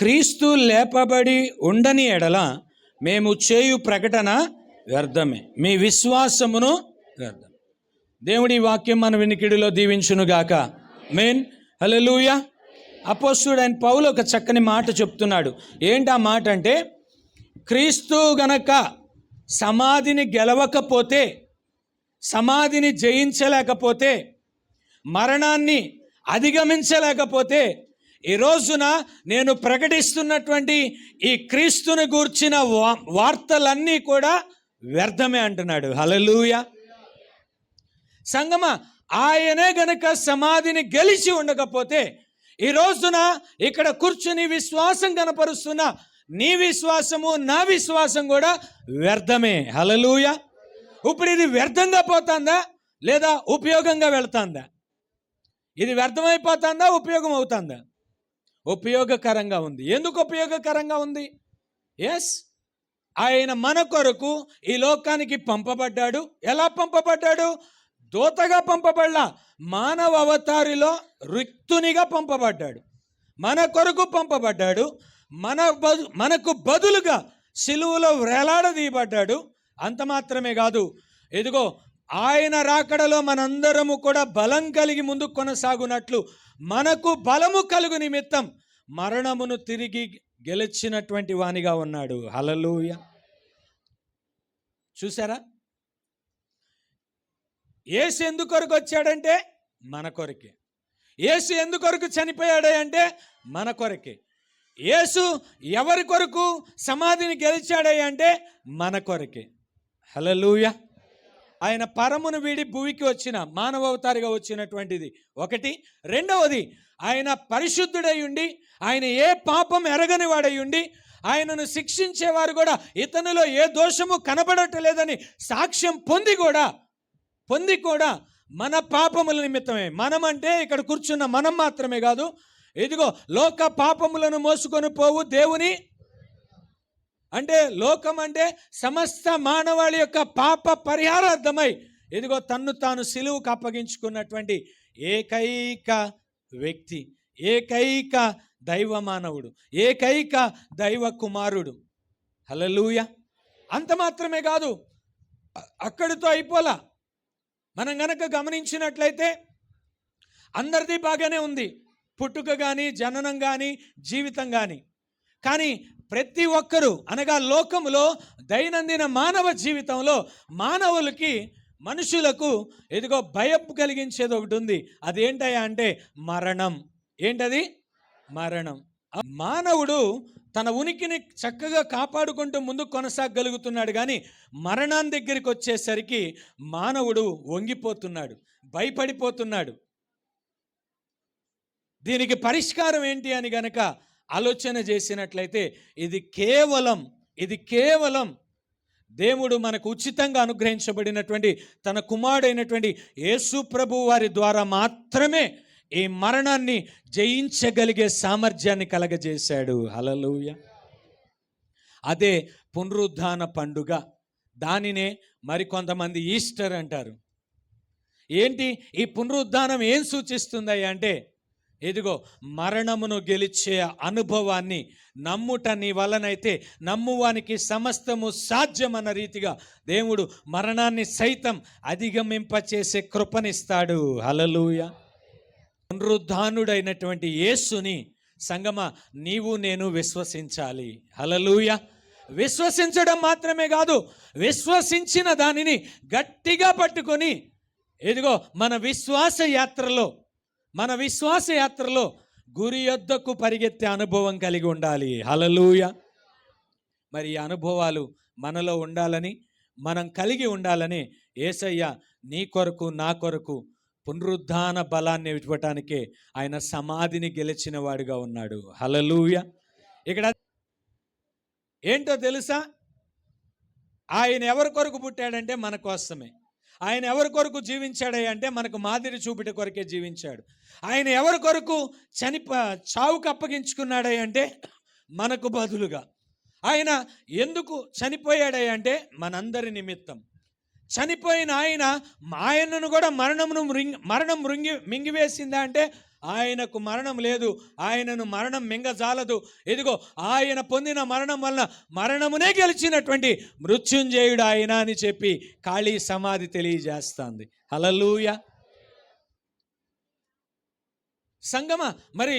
క్రీస్తు లేపబడి ఉండని ఎడల మేము చేయు ప్రకటన వ్యర్థమే, మీ విశ్వాసమును వ్యర్థం. దేవుడి వాక్యం మన వినికిడిలో దీవించునుగాక. ఆమేన్, హల్లెలూయా. అపోస్తలుడైన పౌలు ఒక చక్కని మాట చెప్తున్నాడు. ఏంటి ఆ మాట అంటే, క్రీస్తు గనక సమాధిని గెలవకపోతే, సమాధిని జయించలేకపోతే, మరణాన్ని అధిగమించలేకపోతే, ఈ రోజున నేను ప్రకటిస్తున్నటువంటి ఈ క్రీస్తుని గూర్చిన వార్తలన్నీ కూడా వ్యర్థమే అంటున్నాడు. హల్లెలూయా. సంగమా, ఆయనే గనక సమాధిని గెలిచి ఉండకపోతే, ఈ రోజున ఇక్కడ కూర్చుని విశ్వాసం కనపరుస్తున్న నీ విశ్వాసము నా విశ్వాసం కూడా వ్యర్థమే. హల్లెలూయా. ఇప్పుడు ఇది వ్యర్థంగా పోతుందా లేదా ఉపయోగంగా వెళ్తుందా? ఇది వ్యర్థమైపోతుందా ఉపయోగం అవుతుందా? ఉపయోగకరంగా ఉంది. ఎందుకు ఉపయోగకరంగా ఉంది? ఎస్, ఆయన మన కొరకు ఈ లోకానికి పంపబడ్డాడు. ఎలా పంపబడ్డాడు? దూతగా పంపబడలా, మానవ అవతారిలో రిక్తునిగా పంపబడ్డాడు. మన కొరకు పంపబడ్డాడు. మనకు బదులుగా సిలువలో వేలాడదీయబడ్డాడు. అంత మాత్రమే కాదు, ఇదిగో ఆయన రాకడలో మనందరము కూడా బలం కలిగి ముందుకు కొనసాగునట్లు మనకు బలము కలుగు నిమిత్తం మరణమును తిరిగి గెలిచినటువంటి వానిగా ఉన్నాడు. హల్లెలూయా. చూసారా, యేసు ఎందుకొరకు వచ్చాడంటే మన కొరకే. యేసు ఎందుకొరకు చనిపోయాడు అంటే మన కొరకే. యేసు ఎవరి కొరకు సమాధిని గెలిచాడే అంటే మన కొరకే. హల్లెలూయా. ఆయన పరమును వీడి భూమికి వచ్చిన మానవ అవతారిగా వచ్చినటువంటిది ఒకటి. రెండవది, ఆయన పరిశుద్ధుడై ఉండి, ఆయన ఏ పాపం ఎరగని వాడై ఉండి, ఆయనను శిక్షించేవారు కూడా ఇతనిలో ఏ దోషము కనబడటలేదని సాక్ష్యం పొంది కూడా మన పాపముల నిమిత్తమే, మనం అంటే ఇక్కడ కూర్చున్న మనం మాత్రమే కాదు, ఇదిగో లోక పాపములను మోసుకొని పోవు దేవుని, అంటే లోకం అంటే సమస్త మానవాళి యొక్క పాప పరిహారార్థమై ఇదిగో తన్ను తాను సిలువుకు అప్పగించుకున్నటువంటి ఏకైక వ్యక్తి, ఏకైక దైవ మానవుడు, ఏకైక దైవ కుమారుడు. హల్లెలూయా. అంత మాత్రమే కాదు, అక్కడితో అయిపోలా. మనం గనక గమనించినట్లయితే అందరిది బాగానే ఉంది, పుట్టుక కానీ, జననం కానీ, జీవితం కానీ. కానీ ప్రతి ఒక్కరూ, అనగా లోకములో దైనందిన మానవ జీవితంలో మనుషులకు ఇదిగో భయం కలిగించేది ఒకటి ఉంది. అదేంటయ్యా అంటే మరణం. ఏంటది? మరణం. మానవుడు తన ఉనికిని చక్కగా కాపాడుకుంటూ ముందుకు కొనసాగలుగుతున్నాడు, కానీ మరణాన్ని దగ్గరికి వచ్చేసరికి మానవుడు వంగిపోతున్నాడు, భయపడిపోతున్నాడు. దీనికి పరిష్కారం ఏంటి అని గనక ఆలోచన చేసినట్లయితే ఇది కేవలం దేవుడు మనకు ఉచితంగా అనుగ్రహించబడినటువంటి తన కుమారుడైనటువంటి యేసు ప్రభువు వారి ద్వారా మాత్రమే ఈ మరణాన్ని జయించగలిగే సామర్థ్యాన్ని కలగజేశాడు. హల్లెలూయా. అదే పునరుద్ధాన పండుగ. దానినే మరికొంతమంది ఈస్టర్ అంటారు. ఏంటి ఈ పునరుద్ధానం ఏం సూచిస్తుంది అంటే, ఇదిగో మరణమును గెలిచే అనుభవాన్ని నమ్ముట నీ వలనైతే నమ్మువానికి సమస్తము సాధ్యమన్న రీతిగా దేవుడు మరణాన్ని సైతం అధిగమింపచేసే కృపనిస్తాడు. హల్లెలూయా. పునరుద్ధానుడైనటువంటి యేసుని సంగమా నీవు నేను విశ్వసించాలి. హల్లెలూయా. విశ్వసించడం మాత్రమే కాదు, విశ్వసించిన దానిని గట్టిగా పట్టుకొని ఇదిగో మన విశ్వాస యాత్రలో గురి యొద్దకు పరిగెత్తే అనుభవం కలిగి ఉండాలి. హల్లెలూయా. మరి ఈ అనుభవాలు మనలో ఉండాలని, మనం కలిగి ఉండాలని యేసయ్య నీ కొరకు నా కొరకు పునరుద్ధాన బలాన్ని ఇవ్వటానికే ఆయన సమాధిని గెలిచిన వాడిగా ఉన్నాడు. హల్లెలూయా. ఇక్కడ ఏంటో తెలుసా, ఆయన ఎవరి కొరకు పుట్టాడంటే మన కోసమే. ఆయన ఎవరి కొరకు జీవించాడే అంటే మనకు మాదిరి చూపిట కొరకే జీవించాడు. ఆయన ఎవరి కొరకు చావుకు అప్పగించుకున్నాడే అంటే మనకు బదులుగా. ఆయన ఎందుకు చనిపోయాడే అంటే మనందరి నిమిత్తం. చనిపోయిన ఆయనను కూడా మరణం మింగివేసిందా అంటే ఆయనకు మరణం లేదు, ఆయనను మరణం మింగజాలదు. ఇదిగో ఆయన పొందిన మరణం వలన మరణమునే గెలిచినటువంటి మృత్యుంజయుడు ఆయన అని చెప్పి ఖాళీ సమాధి తెలియజేస్తుంది. హల్లెలూయా. సంగమా, మరి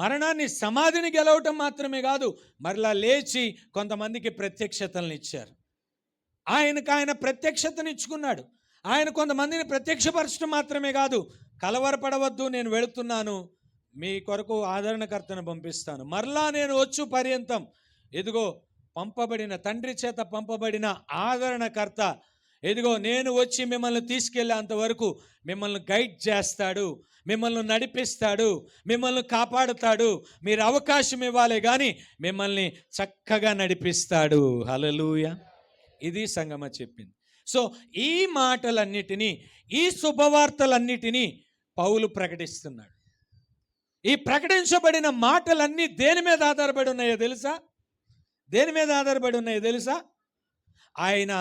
మరణాన్ని సమాధిని గెలవటం మాత్రమే కాదు, మరలా లేచి కొంతమందికి ప్రత్యక్షతలను ఇచ్చారు. ఆయన ప్రత్యక్షతను ఇచ్చుకున్నాడు. ఆయన కొంతమందిని ప్రత్యక్షపరచడం మాత్రమే కాదు, కలవరపడవద్దు, నేను వెళుతున్నాను, మీ కొరకు ఆదరణకర్తను పంపిస్తాను, మరలా నేను వచ్చు పర్యంతం ఇదిగో పంపబడిన తండ్రి చేత పంపబడిన ఆదరణకర్త ఇదిగో నేను వచ్చి మిమ్మల్ని తీసుకెళ్ళేంతవరకు మిమ్మల్ని గైడ్ చేస్తాడు, మిమ్మల్ని నడిపిస్తాడు, మిమ్మల్ని కాపాడుతాడు. మీరు అవకాశం ఇవ్వాలి కానీ మిమ్మల్ని చక్కగా నడిపిస్తాడు. హల్లెలూయా. ఇది సంగమ చెప్పింది. సో ఈ మాటలన్నిటినీ, ఈ శుభవార్తలన్నిటినీ పౌలు ప్రకటిస్తున్నాడు. ఈ ప్రకటించబడిన మాటలన్నీ దేని మీద ఆధారపడి ఉన్నాయో తెలుసా? దేని మీద ఆధారపడి ఉన్నాయో తెలుసా? ఆయన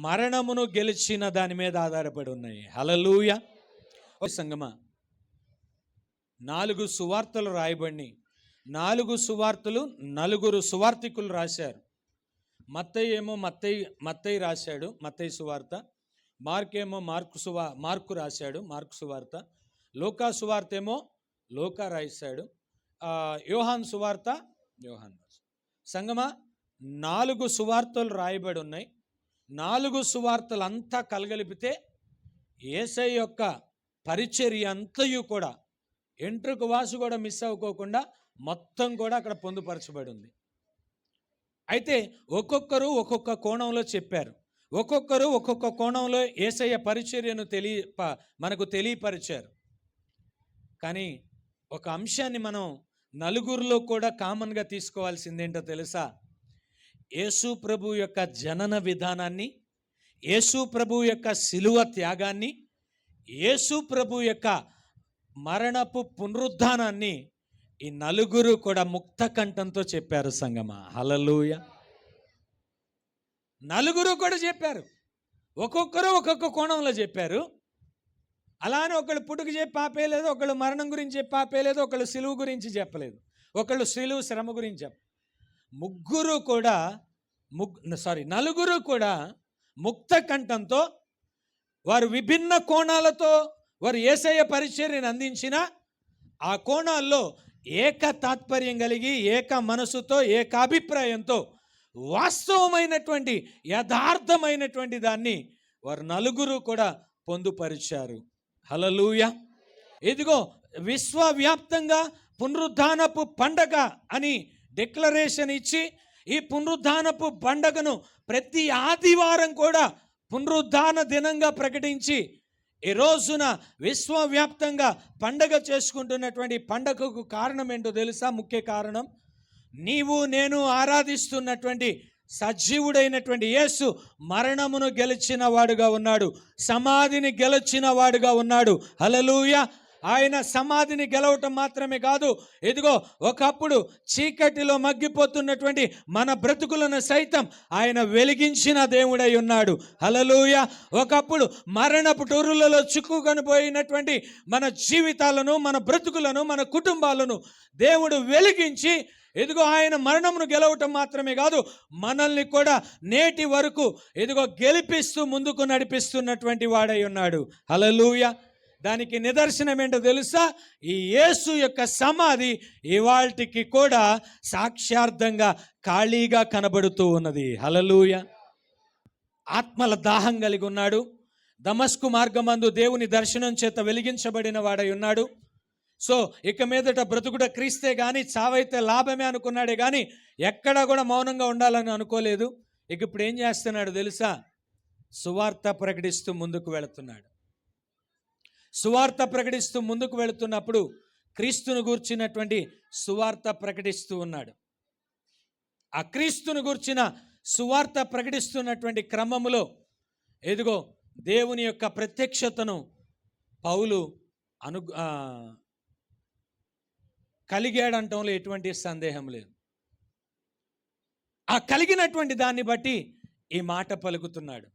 మరణమును గెలిచిన దాని మీద ఆధారపడి ఉన్నాయి. హల్లెలూయా. సంగమా, 4 సువార్తలు రాయబడి, 4 సువార్తలు 4 సువార్తికులు రాశారు. మత్తయి ఏమో మత్తయి రాశాడు, మత్తయి సువార్త. మార్క్ ఏమో మార్కు రాశాడు, మార్కు సువార్త. లూకా సువార్త ఏమో లూకా రాశాడు. యోహాను సువార్త యోహాను. సంగమా, 4 సువార్తలు రాయబడి ఉన్నాయి. 4 సువార్తలు అంతా కలగలిపితే యేసయ్య యొక్క పరిచర్య అంతయు కూడా ఎంట్రుకు వాసు కూడా మిస్ అవ్వకోకుండా మొత్తం కూడా అక్కడ పొందుపరచబడి ఉంది. అయితే ఒక్కొక్కరు ఒక్కొక్క కోణంలో చెప్పారు, ఒక్కొక్కరు ఒక్కొక్క కోణంలో యేసయ్య పరిచర్యను మనకు తెలియపరిచారు. కానీ ఒక అంశాన్ని మనం నలుగురిలో కూడా కామన్గా తీసుకోవాల్సిందేంటో తెలుసా? యేసు ప్రభు యొక్క జనన విధానాన్ని, యేసు ప్రభు యొక్క శిలువ త్యాగాన్ని, యేసు ప్రభు యొక్క మరణపు పునరుద్ధానాన్ని ఈ నలుగురు కూడా ముక్త కంఠంతో చెప్పారు. సంగమా, హల్లెలూయా. నలుగురు కూడా చెప్పారు, ఒక్కొక్కరు ఒక్కొక్క కోణంలో చెప్పారు. అలానే ఒకళ్ళు పుట్టుక చెప్పి ఆపేయలేదు, ఒకళ్ళు మరణం గురించి చెప్పి ఆపేయలేదు, ఒకళ్ళు సిలువ గురించి చెప్పలేదు, ఒకళ్ళు సిలువ శ్రమ గురించి నలుగురు కూడా ముక్త కంఠంతో వారు విభిన్న కోణాలతో వారు యేసయ్య పరిచర్యను అందించిన ఆ కోణాల్లో ఏక తాత్పర్యం కలిగి, ఏక మనసుతో, ఏకాభిప్రాయంతో వాస్తవమైనటువంటి యథార్థమైనటువంటి దాన్ని వారు నలుగురు కూడా పొందుపరిచారు. హల్లెలూయా. ఇదిగో విశ్వవ్యాప్తంగా పునరుద్ధానపు పండగ అని డిక్లరేషన్ ఇచ్చి, ఈ పునరుద్ధానపు పండగను ప్రతి ఆదివారం కూడా పునరుద్ధాన దినంగా ప్రకటించి, ఈ రోజున విశ్వవ్యాప్తంగా పండగ చేసుకుంటున్నటువంటి పండగకు కారణం ఏంటో తెలుసా? ముఖ్య కారణం, నీవు నేను ఆరాధిస్తున్నటువంటి సజీవుడైనటువంటి యేసు మరణమును గెలిచిన వాడుగా ఉన్నాడు, సమాధిని గెలిచిన వాడుగా ఉన్నాడు. హల్లెలూయా. ఆయన సమాధిని గెలవటం మాత్రమే కాదు, ఇదిగో ఒకప్పుడు చీకటిలో మగ్గిపోతున్నటువంటి మన బ్రతుకులను సైతం ఆయన వెలిగించిన దేవుడై ఉన్నాడు. హల్లెలూయా. ఒకప్పుడు మరణపు టూరులలో చిక్కుకొని పోయినటువంటి మన జీవితాలను, మన బ్రతుకులను, మన కుటుంబాలను దేవుడు వెలిగించి, ఇదిగో ఆయన మరణమును గెలవటం మాత్రమే కాదు, మనల్ని కూడా నేటి వరకు ఇదిగో గెలిపిస్తూ ముందుకు నడిపిస్తున్నటువంటి వాడై ఉన్నాడు. హల్లెలూయా. దానికి నిదర్శనం ఏంటో తెలుసా? ఈ యేసు యొక్క సమాధి ఇవాల్టికి కూడా సాక్ష్యార్థంగా ఖాళీగా కనబడుతూ ఉన్నది. హల్లెలూయా. ఆత్మల దాహం కలిగి ఉన్నాడు. దమస్కు మార్గమందు దేవుని దర్శనం చేత వెలిగించబడిన వాడై ఉన్నాడు. సో ఇక మీదట బ్రతుకుడ క్రీస్తే కానీ, చావైతే లాభమే అనుకున్నాడే కానీ ఎక్కడా కూడా మౌనంగా ఉండాలని అనుకోలేదు. ఇక ఇప్పుడు ఏం చేస్తున్నాడు తెలుసా? సువార్త ప్రకటిస్తూ ముందుకు వెళుతున్నాడు. సువార్త ప్రకటిస్తూ ముందుకు వెళుతున్నప్పుడు క్రీస్తును గూర్చినటువంటి సువార్త ప్రకటిస్తూ ఉన్నాడు. ఆ క్రీస్తును గూర్చిన సువార్త ప్రకటిస్తున్నటువంటి క్రమములో ఎదుగో దేవుని యొక్క ప్రత్యక్షతను పౌలు కలిగాడంటంలో ఎటువంటి సందేహం లేదు. ఆ కలిగినటువంటి దాన్ని బట్టి ఈ మాట పలుకుతున్నాడు.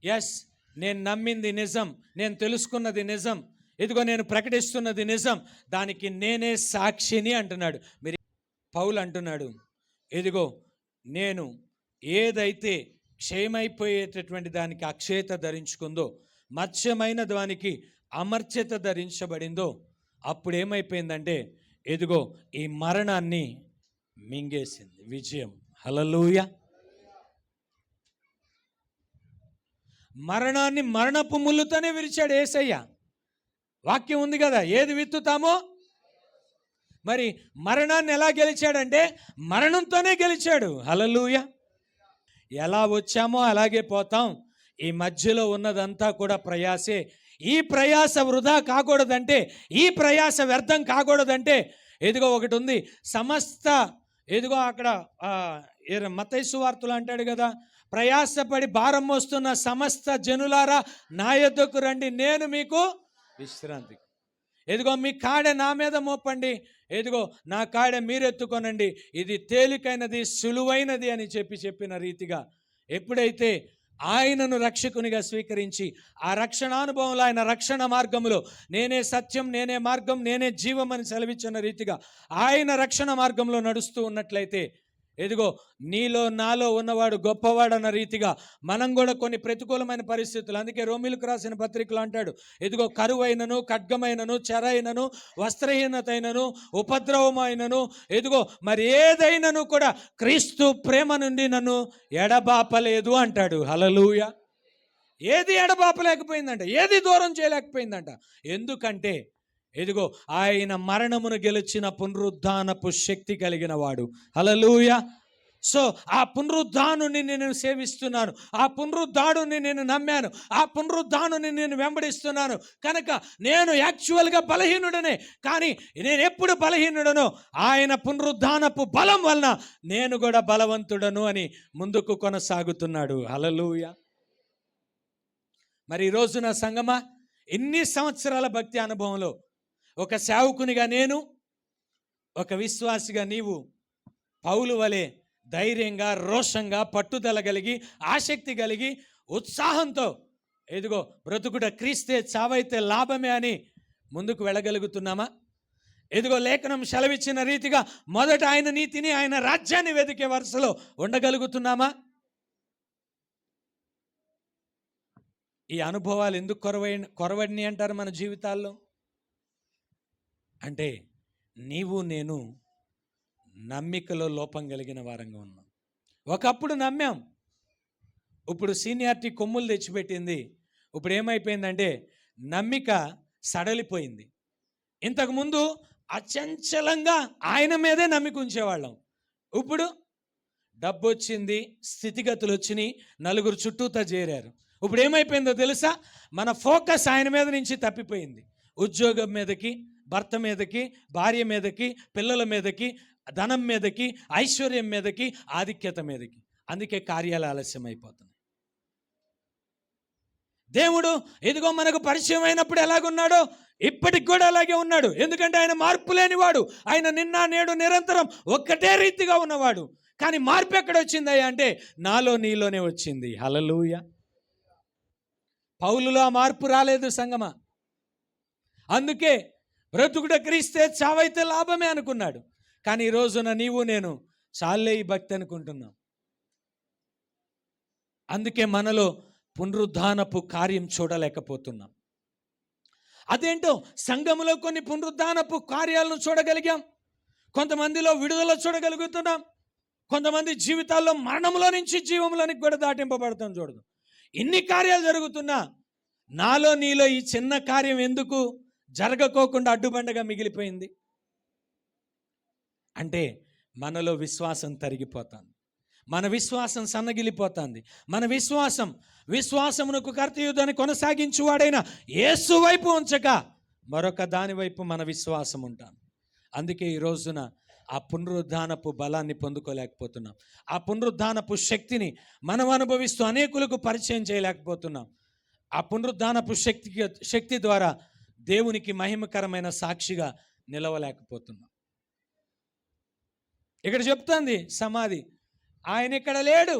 ఎస్, నేను నమ్మింది నిజం, నేను తెలుసుకున్నది నిజం, ఇదిగో నేను ప్రకటిస్తున్నది నిజం, దానికి నేనే సాక్షిని అంటున్నాడు. మీరు పౌలు అంటున్నాడు, ఇదిగో నేను ఏదైతే క్షయమైపోయేటటువంటి దానికి అక్షయత ధరించుకుందో, మత్స్యమైన దానికి అమర్త్యత ధరించబడిందో, అప్పుడు ఏమైపోయిందంటే ఇదిగో ఈ మరణాన్ని మింగేసింది విజయం. హల్లెలూయా. మరణాన్ని మరణపు ముళ్ళుతోనే విరిచాడు యేసయ్య. వాక్యం ఉంది కదా, ఏది విత్తుతామో. మరి మరణాన్ని ఎలా గెలిచాడంటే మరణంతోనే గెలిచాడు. హల్లెలూయా. ఎలా వచ్చామో అలాగే పోతాం. ఈ మధ్యలో ఉన్నదంతా కూడా ప్రయాసే. ఈ ప్రయాస వృధా కాకూడదంటే, ఈ ప్రయాస వ్యర్థం కాకూడదంటే, ఎదుగో ఒకటి ఉంది. సమస్త ఎదుగో అక్కడ మత్తయి సువార్తలు అంటాడు కదా, ప్రయాసపడి భారం మోస్తున్న సమస్త జనులారా నా యొద్దకు రండి, నేను మీకు విశ్రాంతి. ఎదుగో మీ కాడె నా మీద మోపండి, ఎదుగో నా కాడె మీరెత్తుకొనండి, ఇది తేలికైనది సులువైనది అని చెప్పిన రీతిగా ఎప్పుడైతే ఆయనను రక్షకునిగా స్వీకరించి ఆ రక్షణానుభవంలో, ఆయన రక్షణ మార్గంలో నేనే సత్యం, నేనే మార్గం, నేనే జీవం అని సెలవిచ్చిన రీతిగా ఆయన రక్షణ మార్గంలో నడుస్తూ ఉన్నట్లయితే, ఎదిగో నీలో నాలో ఉన్నవాడు గొప్పవాడు అన్న రీతిగా మనం కూడా కొన్ని ప్రతికూలమైన పరిస్థితులు, అందుకే రోమిలకు రాసిన పత్రికలు అంటాడు, ఎదిగో కరువైనను, ఖడ్గమైనను, చెరైనను, వస్త్రహీనతైనను, ఉపద్రవమైనను, ఎదిగో మరి ఏదైనను కూడా క్రీస్తు ప్రేమ నుండి నన్ను ఎడబాపలేదు అంటాడు. హల్లెలూయా. ఏది ఎడబాపలేకపోయిందంట, ఏది దూరం చేయలేకపోయిందంట. ఎందుకంటే ఎదిగో ఆయన మరణమును గెలిచిన పునరుద్ధానపు శక్తి కలిగిన వాడు. హల్లెలూయా. సో ఆ పునరుద్ధానుని నేను సేవిస్తున్నాను, ఆ పునరుద్ధానుని నేను నమ్మాను, ఆ పునరుద్ధానుని నేను వెంబడిస్తున్నాను. కనుక నేను యాక్చువల్గా బలహీనుడనే, కానీ నేను ఎప్పుడు బలహీనుడనో ఆయన పునరుద్ధానపు బలం వలన నేను కూడా బలవంతుడను అని ముందుకు కొనసాగుతున్నాడు. హల్లెలూయా. మరి ఈ రోజున సంగమా, ఇన్ని సంవత్సరాల భక్తి అనుభవంలో ఒక సేవకునిగా నేను, ఒక విశ్వాసిగా నీవు పౌలు వలె ధైర్యంగా, రోషంగా, పట్టుదల కలిగి, ఆసక్తి కలిగి, ఉత్సాహంతో ఎదుగో బ్రతుకుట క్రీస్తే, చావైతే లాభమే అని ముందుకు వెళ్ళగలుగుతున్నామా? ఎదుగో లేఖనం సెలవిచ్చిన రీతిగా మొదట ఆయన నీతిని, ఆయన రాజ్యాన్ని వెతికే వరుసలో ఉండగలుగుతున్నామా? ఈ అనుభవాలు ఎందుకు కొరవడిని అంటారు మన జీవితాల్లో అంటే, నీవు నేను నమ్మికలో లోపం కలిగిన వారంగా ఉన్నాం. ఒకప్పుడు నమ్మాం, ఇప్పుడు సీనియారిటీ కొమ్ములు తెచ్చిపెట్టింది. ఇప్పుడు ఏమైపోయిందంటే నమ్మిక సడలిపోయింది. ఇంతకుముందు అచంచలంగా ఆయన మీదే నమ్మిక ఉంచేవాళ్ళం. ఇప్పుడు డబ్బు వచ్చింది, స్థితిగతులు వచ్చినాయి, నలుగురు చుట్టూతా చేరారు. ఇప్పుడు ఏమైపోయిందో తెలుసా? మన ఫోకస్ ఆయన మీద నుంచి తప్పిపోయింది. ఉద్యోగం మీదకి, భర్త మీదకి, భార్య మీదకి, పిల్లల మీదకి, ధనం మీదకి, ఐశ్వర్యం మీదకి, ఆధిక్యత మీదకి. అందుకే కార్యాలు ఆలస్యం అయిపోతున్నాయి. దేవుడు ఇదిగో మనకు పరిచయం అయినప్పుడు ఎలాగున్నాడో ఇప్పటికి కూడా అలాగే ఉన్నాడు. ఎందుకంటే ఆయన మార్పు లేనివాడు. ఆయన నిన్న నేడు నిరంతరం ఒక్కటే రీతిగా ఉన్నవాడు. కానీ మార్పు ఎక్కడ వచ్చిందయ్యా అంటే నాలో నీలోనే వచ్చింది. హల్లెలూయా. పౌలులో ఆ మార్పు రాలేదు సంగమా. అందుకే బ్రతుకుట క్రీస్తే, చావైతే లాభమే అనుకున్నాడు. కానీ ఈ రోజున నీవు నేను చాలే ఈ భక్తి అనుకుంటున్నాం. అందుకే మనలో పునరుద్ధానపు కార్యం చూడలేకపోతున్నాం. అదేంటో సంఘములో కొన్ని పునరుద్ధానపు కార్యాలను చూడగలిగాం, కొంతమందిలో విడుదల చూడగలుగుతున్నాం, కొంతమంది జీవితాల్లో మరణంలో నుంచి జీవంలోనికి కూడా దాటింపబడతాం. చూడదు ఇన్ని కార్యాలు జరుగుతున్నా నాలో నీలో ఈ చిన్న కార్యం ఎందుకు జరగకోకుండా అడ్డుబండగా మిగిలిపోయింది అంటే మనలో విశ్వాసం తరిగిపోతుంది, మన విశ్వాసం సన్నగిలిపోతుంది. మన విశ్వాసమునకు కర్తయుద్ధాన్ని కొనసాగించువాడైన యేసు వైపు ఉంచక మరొక దాని వైపు మన విశ్వాసం ఉంటాం. అందుకే ఈ రోజున ఆ పునరుద్ధానపు బలాన్ని పొందుకోలేకపోతున్నాం. ఆ పునరుద్ధానపు శక్తిని మనం అనుభవిస్తూ అనేకులకు పరిచయం చేయలేకపోతున్నాం. ఆ పునరుద్ధానపు శక్తి ద్వారా దేవునికి మహిమకరమైన సాక్షిగా నిలవలేకపోతున్నాం. ఇక్కడ చెప్తుంది సమాధి, ఆయన ఇక్కడ లేడు,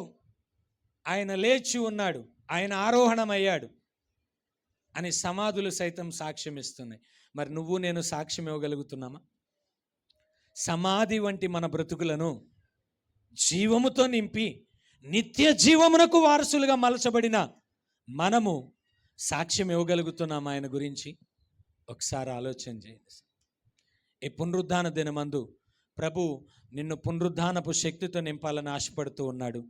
ఆయన లేచి ఉన్నాడు, ఆయన ఆరోహణమయ్యాడు. అని సమాధులు సైతం సాక్ష్యం ఇస్తున్నాయి. మరి నువ్వు నేను సాక్ష్యం ఇవ్వగలుగుతున్నామా? సమాధి వంటి మన బ్రతుకులను జీవముతో నింపి నిత్య జీవమునకు వారసులుగా మలచబడిన మనము సాక్ష్యం ఇవ్వగలుగుతున్నాం ఆయన గురించి? ఒకసారి ఆలోచన చేయండి. ఈ పునరుద్ధాన దినమందు ప్రభు నిన్ను పునరుద్ధానపు శక్తితో నింపాలని ఆశపడుతూ ఉన్నాడు.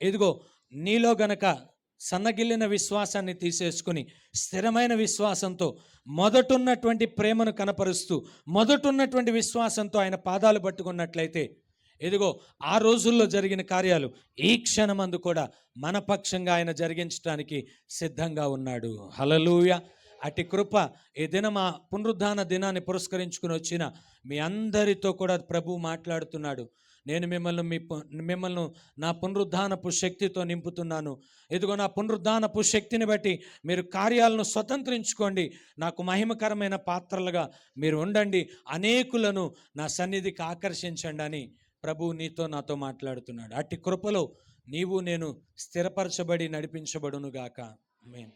ఇదిగో నీలో గనక సన్నగిల్లిన విశ్వాసాన్ని తీసేసుకుని స్థిరమైన విశ్వాసంతో మొదటున్నటువంటి ప్రేమను కనపరుస్తూ మొదటున్నటువంటి విశ్వాసంతో ఆయన పాదాలు పట్టుకున్నట్లయితే ఇదిగో ఆ రోజుల్లో జరిగిన కార్యాలు ఈ క్షణమందు కూడా మన పక్షంగా ఆయన జరిగించడానికి సిద్ధంగా ఉన్నాడు. హల్లెలూయా. అటు కృప ఈ దినం ఆ పునరుద్ధాన దినాన్ని పురస్కరించుకుని వచ్చిన మీ అందరితో కూడా ప్రభు మాట్లాడుతున్నాడు. నేను మిమ్మల్ని నా పునరుద్ధానపు శక్తితో నింపుతున్నాను. ఇదిగో నా పునరుద్ధానపు శక్తిని బట్టి మీరు కార్యాలను స్వతంత్రించుకోండి, నాకు మహిమకరమైన పాత్రలుగా మీరు ఉండండి, అనేకులను నా సన్నిధికి ఆకర్షించండి అని ప్రభు నీతో నాతో మాట్లాడుతున్నాడు. అట్టి కృపలో నీవు నేను స్థిరపరచబడి నడిపించబడునుగాక. ఆమేన్.